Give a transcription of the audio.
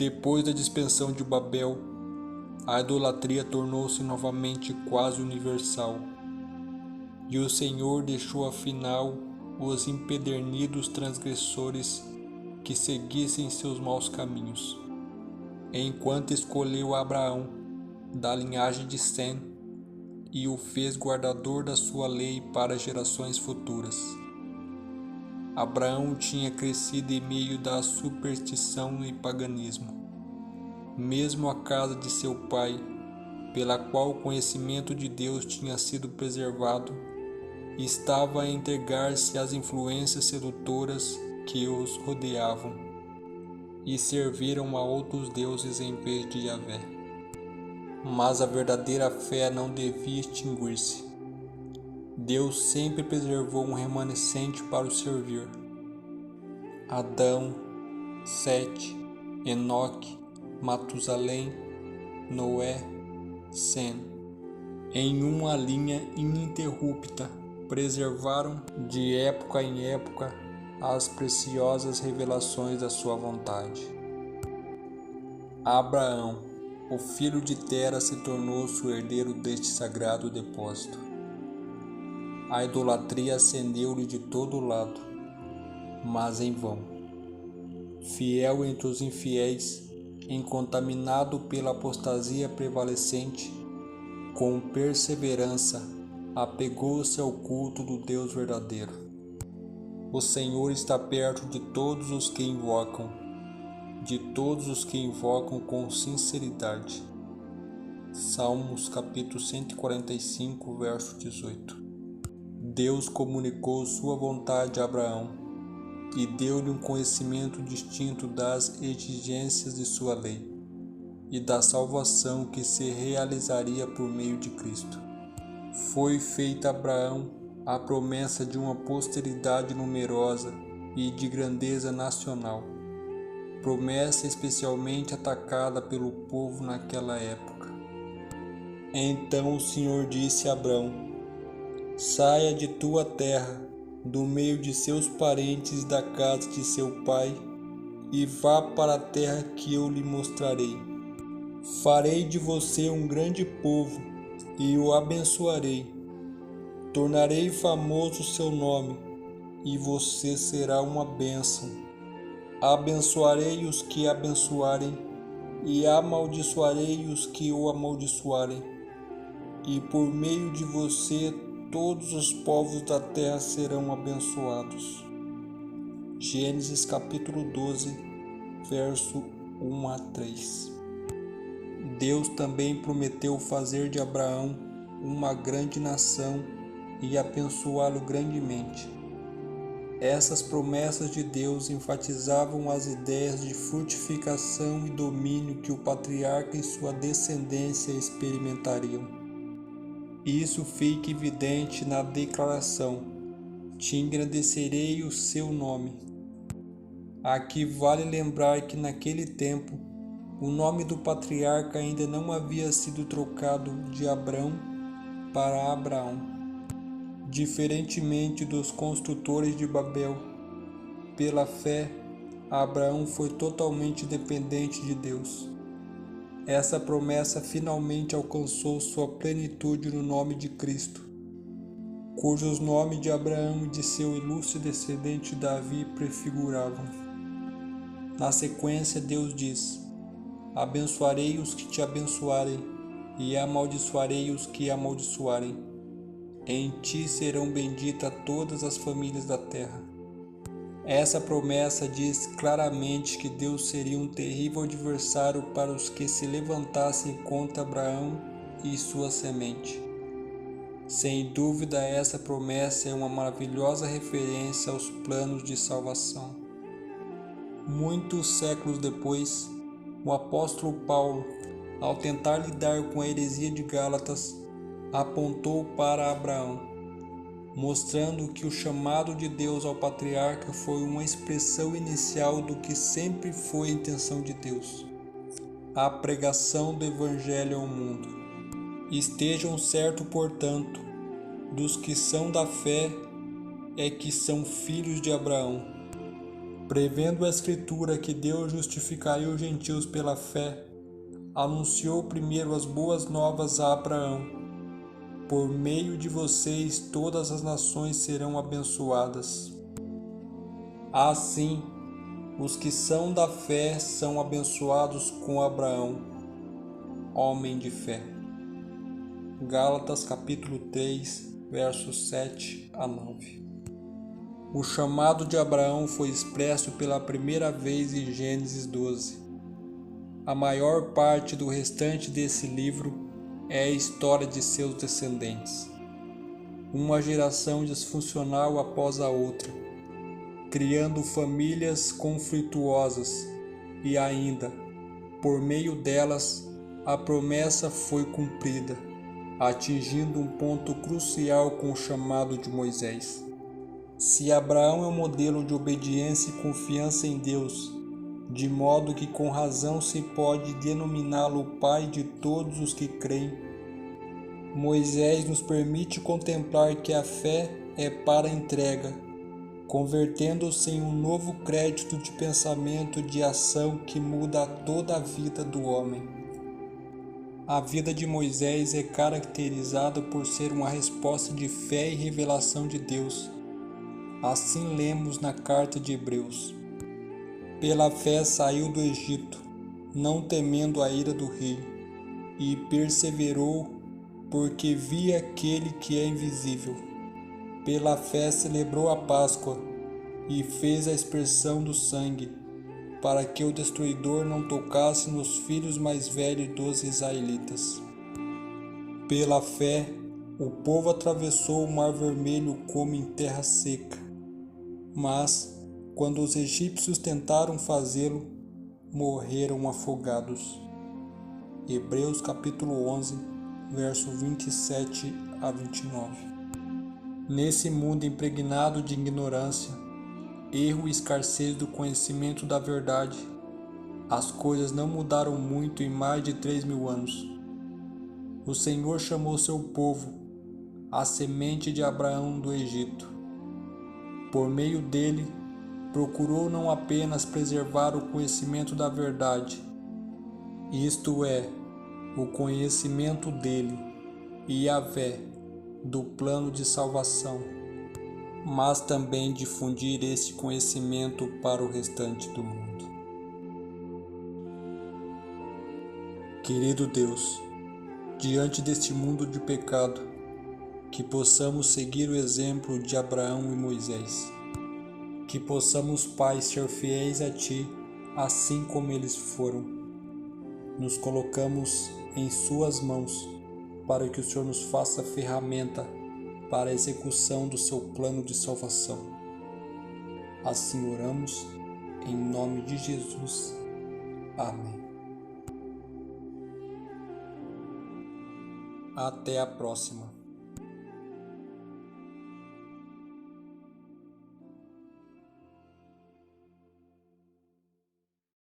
Depois da dispersão de Babel, a idolatria tornou-se novamente quase universal, e o Senhor deixou afinal os empedernidos transgressores que seguissem seus maus caminhos, enquanto escolheu Abraão, da linhagem de Sem, e o fez guardador da sua lei para gerações futuras. Abraão tinha crescido em meio da superstição e paganismo. Mesmo a casa de seu pai, pela qual o conhecimento de Deus tinha sido preservado, estava a entregar-se às influências sedutoras que os rodeavam, e serviram a outros deuses em vez de Yahvé. Mas a verdadeira fé não devia extinguir-se. Deus sempre preservou um remanescente para o servir. Adão, Sete, Enoque, Matusalém, Noé, Sem, em uma linha ininterrupta, preservaram de época em época as preciosas revelações da sua vontade. Abraão, o filho de Tera, se tornou-se o herdeiro deste sagrado depósito. A idolatria ascendeu-lhe de todo lado, mas em vão. Fiel entre os infiéis, incontaminado pela apostasia prevalecente, com perseverança apegou-se ao culto do Deus verdadeiro. O Senhor está perto de todos os que invocam, com sinceridade. Salmos capítulo 145, verso 18. Deus comunicou sua vontade a Abraão e deu-lhe um conhecimento distinto das exigências de sua lei e da salvação que se realizaria por meio de Cristo. Foi feita a Abraão a promessa de uma posteridade numerosa e de grandeza nacional, promessa especialmente atacada pelo povo naquela época. Então o Senhor disse a Abraão: saia de tua terra, do meio de seus parentes e da casa de seu pai, e vá para a terra que eu lhe mostrarei. Farei de você um grande povo e o abençoarei. Tornarei famoso o seu nome, e você será uma bênção. Abençoarei os que abençoarem, e amaldiçoarei os que o amaldiçoarem. E por meio de você todos os povos da terra serão abençoados. Gênesis capítulo 12, verso 1 a 3. Deus também prometeu fazer de Abraão uma grande nação e abençoá-lo grandemente. Essas promessas de Deus enfatizavam as ideias de frutificação e domínio que o patriarca e sua descendência experimentariam. Isso fica evidente na declaração: te engrandecerei o seu nome. Aqui vale lembrar que naquele tempo o nome do patriarca ainda não havia sido trocado de Abrão para Abraão. Diferentemente dos construtores de Babel, pela fé, Abraão foi totalmente dependente de Deus. Essa promessa finalmente alcançou sua plenitude no nome de Cristo, cujos nomes de Abraão e de seu ilustre descendente Davi prefiguravam. Na sequência, Deus diz: abençoarei os que te abençoarem, e amaldiçoarei os que amaldiçoarem. Em ti serão benditas todas as famílias da terra. Essa promessa diz claramente que Deus seria um terrível adversário para os que se levantassem contra Abraão e sua semente. Sem dúvida, essa promessa é uma maravilhosa referência aos planos de salvação. Muitos séculos depois, o apóstolo Paulo, ao tentar lidar com a heresia de Gálatas, apontou para Abraão, mostrando que o chamado de Deus ao patriarca foi uma expressão inicial do que sempre foi a intenção de Deus: a pregação do Evangelho ao mundo. Estejam certos, portanto, dos que são da fé, é que são filhos de Abraão. Prevendo a Escritura que Deus justificaria os gentios pela fé, anunciou primeiro as boas novas a Abraão. Por meio de vocês todas as nações serão abençoadas. Assim, os que são da fé são abençoados com Abraão, homem de fé. Gálatas capítulo 3, versos 7 a 9. O chamado de Abraão foi expresso pela primeira vez em Gênesis 12. A maior parte do restante desse livro é a história de seus descendentes. Uma geração disfuncional após a outra, criando famílias conflituosas e ainda, por meio delas, a promessa foi cumprida, atingindo um ponto crucial com o chamado de Moisés. Se Abraão é um modelo de obediência e confiança em Deus, de modo que com razão se pode denominá-lo o pai de todos os que creem, Moisés nos permite contemplar que a fé é para entrega, convertendo-se em um novo crédito de pensamento e de ação que muda toda a vida do homem. A vida de Moisés é caracterizada por ser uma resposta de fé e revelação de Deus. Assim lemos na carta de Hebreus: pela fé saiu do Egito, não temendo a ira do rei, e perseverou, porque via aquele que é invisível. Pela fé celebrou a Páscoa, e fez a expressão do sangue, para que o destruidor não tocasse nos filhos mais velhos dos israelitas. Pela fé, o povo atravessou o Mar Vermelho como em terra seca. Mas, quando os egípcios tentaram fazê-lo, morreram afogados. Hebreus capítulo 11, verso 27 a 29. Nesse mundo impregnado de ignorância, erro e escassez do conhecimento da verdade, as coisas não mudaram muito em mais de 3.000 anos. O Senhor chamou seu povo, a semente de Abraão do Egito. Por meio dele, procurou não apenas preservar o conhecimento da verdade, isto é, o conhecimento dele, Yahvé, do plano de salvação, mas também difundir esse conhecimento para o restante do mundo. Querido Deus, diante deste mundo de pecado, que possamos seguir o exemplo de Abraão e Moisés. Que possamos, Pai, ser fiéis a Ti, assim como eles foram. Nos colocamos em Suas mãos, para que o Senhor nos faça ferramenta para a execução do Seu plano de salvação. Assim oramos, em nome de Jesus. Amém. Até a próxima.